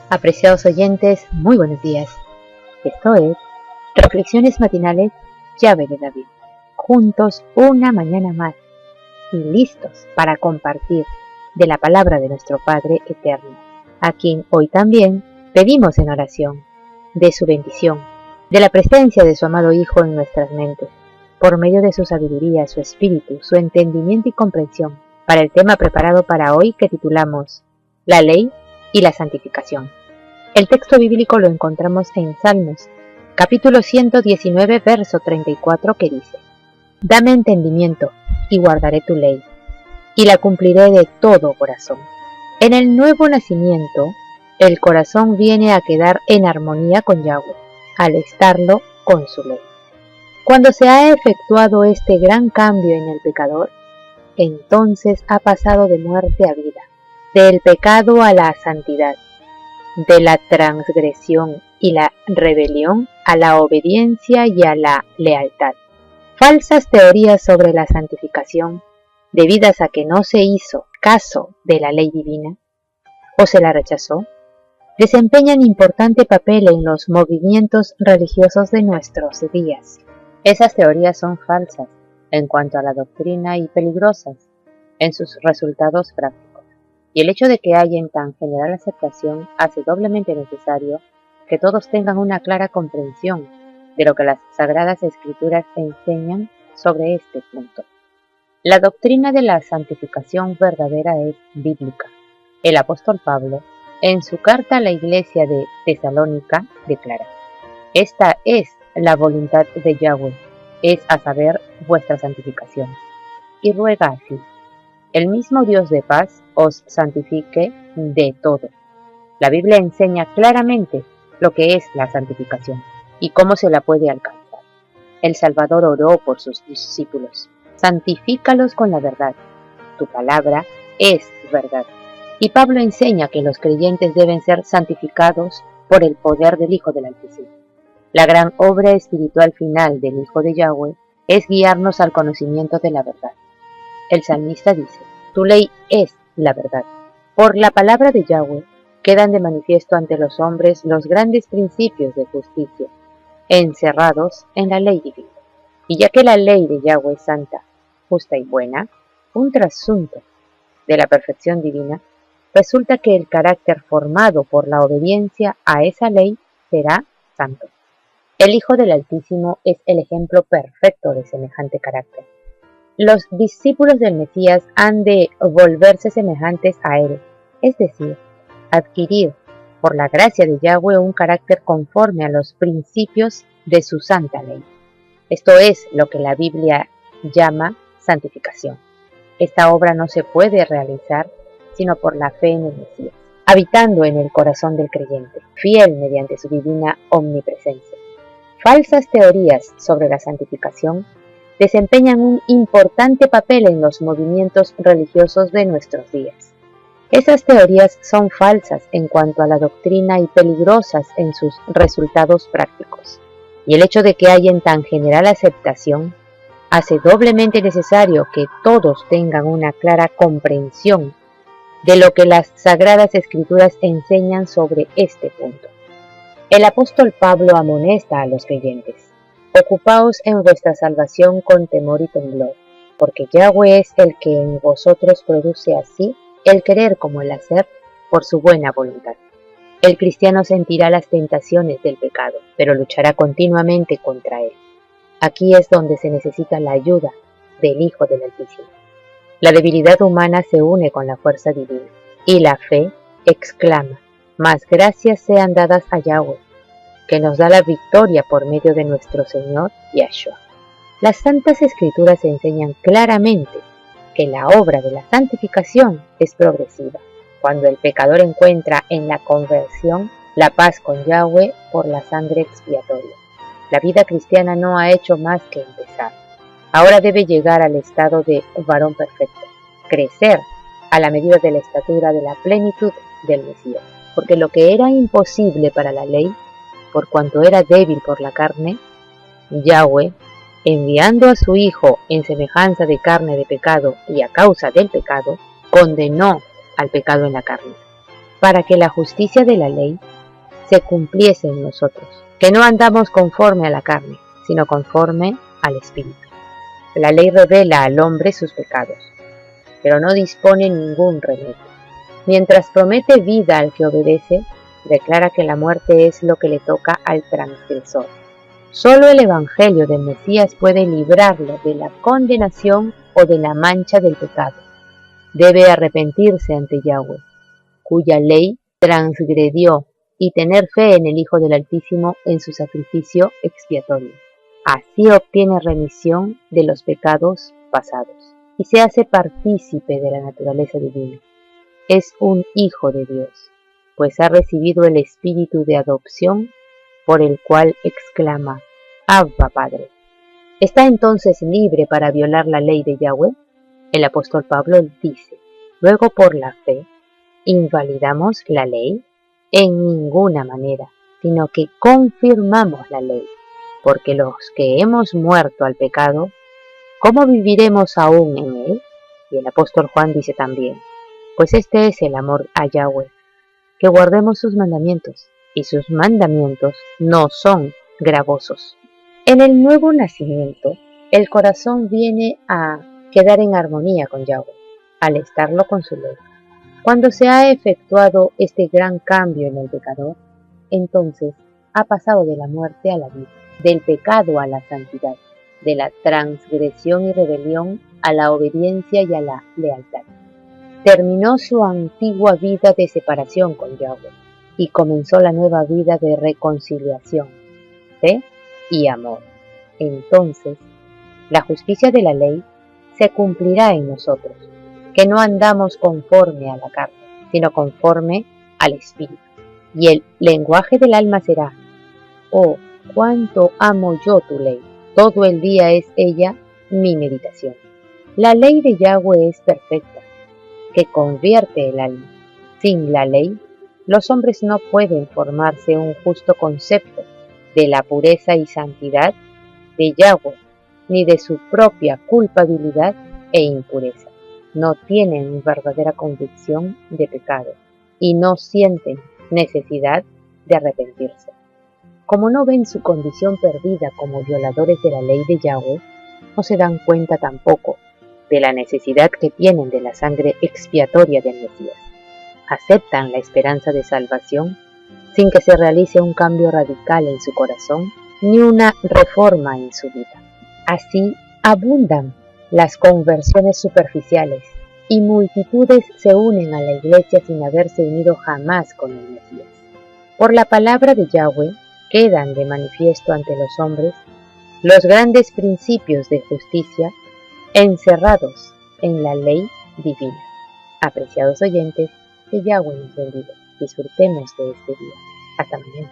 Apreciados oyentes, muy buenos días. Esto es Reflexiones Matinales, Llave de David. Juntos una mañana más y listos para compartir de la palabra de nuestro Padre Eterno, a quien hoy también pedimos en oración de su bendición, de la presencia de su amado Hijo en nuestras mentes, por medio de su sabiduría, su espíritu, su entendimiento y comprensión, para el tema preparado para hoy que titulamos La ley y la santificación. El texto bíblico lo encontramos en Salmos, capítulo 119, verso 34, que dice: Dame entendimiento y guardaré tu ley, y la cumpliré de todo corazón. En el nuevo nacimiento, el corazón viene a quedar en armonía con Yahweh, al estarlo con su ley. Cuando se ha efectuado este gran cambio en el pecador, entonces ha pasado de muerte a vida, del pecado a la santidad, de la transgresión y la rebelión a la obediencia y a la lealtad. Falsas teorías sobre la santificación, debidas a que no se hizo caso de la ley divina o se la rechazó, desempeñan importante papel en los movimientos religiosos de nuestros días. Esas teorías son falsas en cuanto a la doctrina y peligrosas en sus resultados prácticos. Y el hecho de que haya en tan general aceptación hace doblemente necesario que todos tengan una clara comprensión de lo que las Sagradas Escrituras enseñan sobre este punto. La doctrina de la santificación verdadera es bíblica. El apóstol Pablo, en su carta a la iglesia de Tesalónica, declara: Esta es la voluntad de Yahweh, es a saber, vuestra santificación. Y ruega así: el mismo Dios de paz os santifique de todo. La Biblia enseña claramente lo que es la santificación y cómo se la puede alcanzar. El Salvador oró por sus discípulos: santifícalos con la verdad. Tu palabra es verdad. Y Pablo enseña que los creyentes deben ser santificados por el poder del Hijo del Altísimo. La gran obra espiritual final del Hijo de Yahweh es guiarnos al conocimiento de la verdad. El salmista dice: tu ley es la verdad. Por la palabra de Yahweh quedan de manifiesto ante los hombres los grandes principios de justicia, encerrados en la ley divina. Y ya que la ley de Yahweh es santa, justa y buena, un trasunto de la perfección divina, resulta que el carácter formado por la obediencia a esa ley será santo. El Hijo del Altísimo es el ejemplo perfecto de semejante carácter. Los discípulos del Mesías han de volverse semejantes a él, es decir, adquirir por la gracia de Yahweh un carácter conforme a los principios de su santa ley. Esto es lo que la Biblia llama santificación. Esta obra no se puede realizar sino por la fe en el Mesías, habitando en el corazón del creyente, fiel mediante su divina omnipresencia. Falsas teorías sobre la santificación desempeñan un importante papel en los movimientos religiosos de nuestros días. Esas teorías son falsas en cuanto a la doctrina y peligrosas en sus resultados prácticos. Y el hecho de que haya en tan general aceptación hace doblemente necesario que todos tengan una clara comprensión de lo que las Sagradas Escrituras enseñan sobre este punto. El apóstol Pablo amonesta a los creyentes: ocupaos en vuestra salvación con temor y temblor, porque Yahweh es el que en vosotros produce así el querer como el hacer por su buena voluntad. El cristiano sentirá las tentaciones del pecado, pero luchará continuamente contra él. Aquí es donde se necesita la ayuda del Hijo del Altísimo. La debilidad humana se une con la fuerza divina, y la fe exclama: mas gracias sean dadas a Yahweh, que nos da la victoria por medio de nuestro Señor Yahshua. Las Santas Escrituras enseñan claramente que la obra de la santificación es progresiva, cuando el pecador encuentra en la conversión la paz con Yahweh por la sangre expiatoria. La vida cristiana no ha hecho más que empezar. Ahora debe llegar al estado de varón perfecto, crecer a la medida de la estatura de la plenitud del Mesías, porque lo que era imposible para la ley, por cuanto era débil por la carne, Yahweh, enviando a su Hijo en semejanza de carne de pecado y a causa del pecado, condenó al pecado en la carne. para que la justicia de la ley se cumpliese en nosotros, que no andamos conforme a la carne, sino conforme al Espíritu. La ley revela al hombre sus pecados, pero no dispone ningún remedio. Mientras promete vida al que obedece, declara que la muerte es lo que le toca al transgresor. Solo el Evangelio del Mesías puede librarlo de la condenación o de la mancha del pecado. Debe arrepentirse ante Yahweh, cuya ley transgredió, y tener fe en el Hijo del Altísimo en su sacrificio expiatorio. Así obtiene remisión de los pecados pasados y se hace partícipe de la naturaleza divina. Es un hijo de Dios, pues ha recibido el espíritu de adopción por el cual exclama, Abba, Padre. ¿Está entonces libre para violar la ley de Yahweh? El apóstol Pablo dice, luego por la fe, ¿invalidamos la ley? En ninguna manera, sino que confirmamos la ley, porque los que hemos muerto al pecado, ¿cómo viviremos aún en él? Y el apóstol Juan dice también, pues este es el amor a Yahweh, que guardemos sus mandamientos, y sus mandamientos no son gravosos. En el nuevo nacimiento, el corazón viene a quedar en armonía con Yahweh, al estarlo con su ley. Cuando se ha efectuado este gran cambio en el pecador, entonces ha pasado de la muerte a la vida, del pecado a la santidad, de la transgresión y rebelión a la obediencia y a la lealtad. Terminó su antigua vida de separación con Yahweh y comenzó la nueva vida de reconciliación, fe y amor. Entonces, la justicia de la ley se cumplirá en nosotros, que no andamos conforme a la carne, sino conforme al Espíritu. Y el lenguaje del alma será, oh, cuánto amo yo tu ley, todo el día es ella mi meditación. La ley de Yahweh es perfecta, que convierte el alma. Sin la ley, los hombres no pueden formarse un justo concepto de la pureza y santidad de Yahweh, ni de su propia culpabilidad e impureza. No tienen verdadera convicción de pecado y no sienten necesidad de arrepentirse. Como no ven su condición perdida como violadores de la ley de Yahweh, no se dan cuenta tampoco de la necesidad que tienen de la sangre expiatoria del Mesías. Aceptan la esperanza de salvación sin que se realice un cambio radical en su corazón ni una reforma en su vida. Así abundan las conversiones superficiales y multitudes se unen a la iglesia sin haberse unido jamás con el Mesías. Por la palabra de Yahweh quedan de manifiesto ante los hombres los grandes principios de justicia encerrados en la ley divina. Apreciados oyentes, que Yahweh nos bendiga. Disfrutemos de este día. Hasta mañana.